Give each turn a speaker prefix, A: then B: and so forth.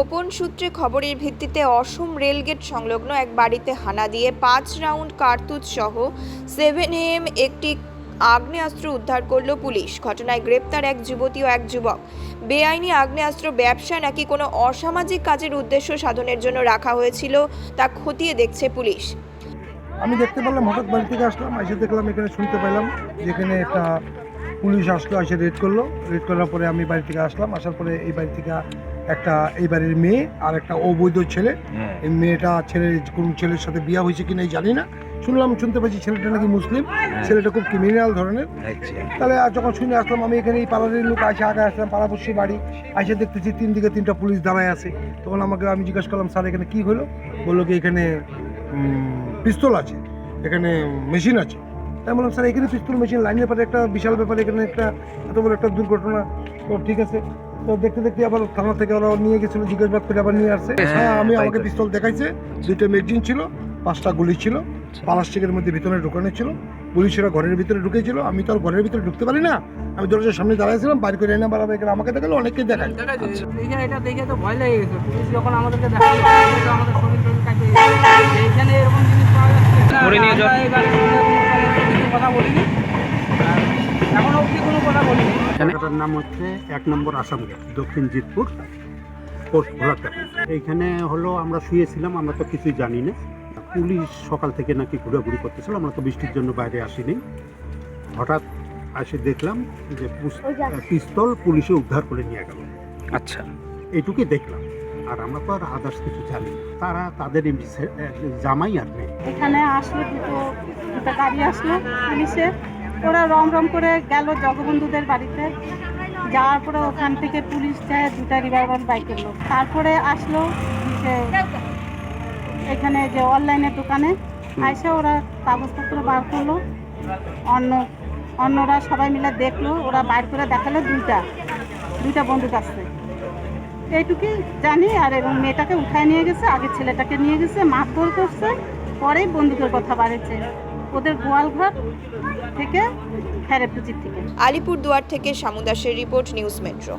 A: গোপন সূত্রে খবরের ভিত্তিতে অসম রেলগেট সংলগ্ন এক বাড়িতে হানা দিয়ে 5 রাউন্ড কার্তুজ সহ 7 AM একটি আগ্নেয়াস্ত্র উদ্ধার করল পুলিশ। ঘটনায় গ্রেপ্তার এক যুবতী ও এক যুবক। বেআইনি আগ্নেয়াস্ত্র ব্যবসা নাকি কোনো অসামাজিক কাজের উদ্দেশ্য সাধনের জন্য রাখা হয়েছিল তা খতিয়ে দেখছে পুলিশ।
B: আমি দেখতে পেলাম, হঠাৎ বাড়ি থেকে আসলাম, এসে দেখলাম এখানে শুনতে পেলাম যেখানে একটা পুলিশ আসলো, এসে রেড করলো। রেড করার পরে আমি বাড়ি থেকে আসলাম, আসার পরে এই বাড়ি থেকে একটা এই বাড়ির মেয়ে আর একটা অবৈধ ছেলে, এই মেয়েটা কোন ছেলের সাথে বিয়ে হয়েছে কিনা জানি না, শুনতে পাচ্ছি ছেলেটা নাকি মুসলিম, ছেলেটা খুব ক্রিমিনাল ধরনের। তাহলে যখন শুনে আসলাম, আমি এখানে এই পাড়ার লোক আসে আগে আসলাম, পাড়াপড়শি বাড়ি এসে দেখতেছি 3 দিকে 3টা পুলিশ দাঁড়ায় আছে। তখন আমি জিজ্ঞাসা করলাম, স্যার এখানে কী হলো? বললো কি এখানে পিস্তল আছে, এখানে মেশিন আছে। তাই বললাম, স্যার এখানে পিস্তল মেশিন লাইনের পরে একটা বিশাল ব্যাপার, এখানে একটা এত বড় একটা দুর্ঘটনা। তো ঠিক আছে, তো দেখতে দেখতে আবার থানা থেকে ওরা নিয়ে গেছিলো, জিজ্ঞাসাবাদ করে আবার নিয়ে আসছে। হ্যাঁ, আমাকে পিস্তল দেখাইছে, 2টা ম্যাগজিন ছিল, 5টা গুলি ছিল, প্লাস্টিকের মধ্যে ভিতরে ঢুকানো ছিল। পুলিশেরা ঘরের ভিতরে ঢুকেছিল, আমি তো আর ঘরের ভিতরে ঢুকতে পারি না, আমি দরজার সামনে দাঁড়াইছিলাম, বাইরে করে এনে আবার এখানে আমাকে দেখালো, অনেককে দেখায়।
C: এটা দেখে তো ভয় লেগে গেছে। পুলিশ যখন আমাদেরকে দেখালো, আমাদের শরীর কাটে, এইখানে এরকম জিনিস পাওয়া যাচ্ছে, কথা বলিনি, এখনো অবধি কোনো কথা বলিনি।
D: এলাকাটার নাম হচ্ছে 1 নম্বর আসাম গেট, দক্ষিণ জিতপুর, পোস্ট ভোলাটা। এইখানে হলো আমরা শুয়েছিলাম, আমরা তো কিছুই জানি না। পুলিশ সকাল থেকে নাকি ঘোরাঘুরি করতেছিল, আমরা তো বৃষ্টির জন্য বাইরে আসিনি। হঠাৎ এসে দেখলাম যে পিস্তল পুলিশে উদ্ধার করে নিয়ে গেল।
E: আচ্ছা,
D: এইটুকুই দেখলাম, আর আমরা তো আর আদার্স কিছু জানি না। তারা তাদের জামাই আর নেই।
F: এখানে আসলো দুটো গাড়ি আসলো পুলিশের, ওরা রম করে গেল জগবন্ধুদের বাড়িতে। যাওয়ার পরে ওখান থেকে পুলিশ যায় 2টা রিভলভার বাই করলো। তারপরে আসলো যে এখানে যে অনলাইনের দোকানে এসে ওরা কাগজপত্র বার করলো, অন্যরা সবাই মিলে দেখলো, ওরা বাইর করে দেখালো 2টা বন্দুক আসছে, এইটুকুই জানি। আর এবং মেয়েটাকে উঠায় নিয়ে গেছে, আগে ছেলেটাকে নিয়ে গেছে, মারধর করছে, পরেই বন্দুকের কথা বাড়েছে ওদের গোয়ালঘর থেকে, খেরেপুজির থেকে।
A: আলিপুরদুয়ার থেকে শামু দাসের রিপোর্ট, নিউজ মেট্রো।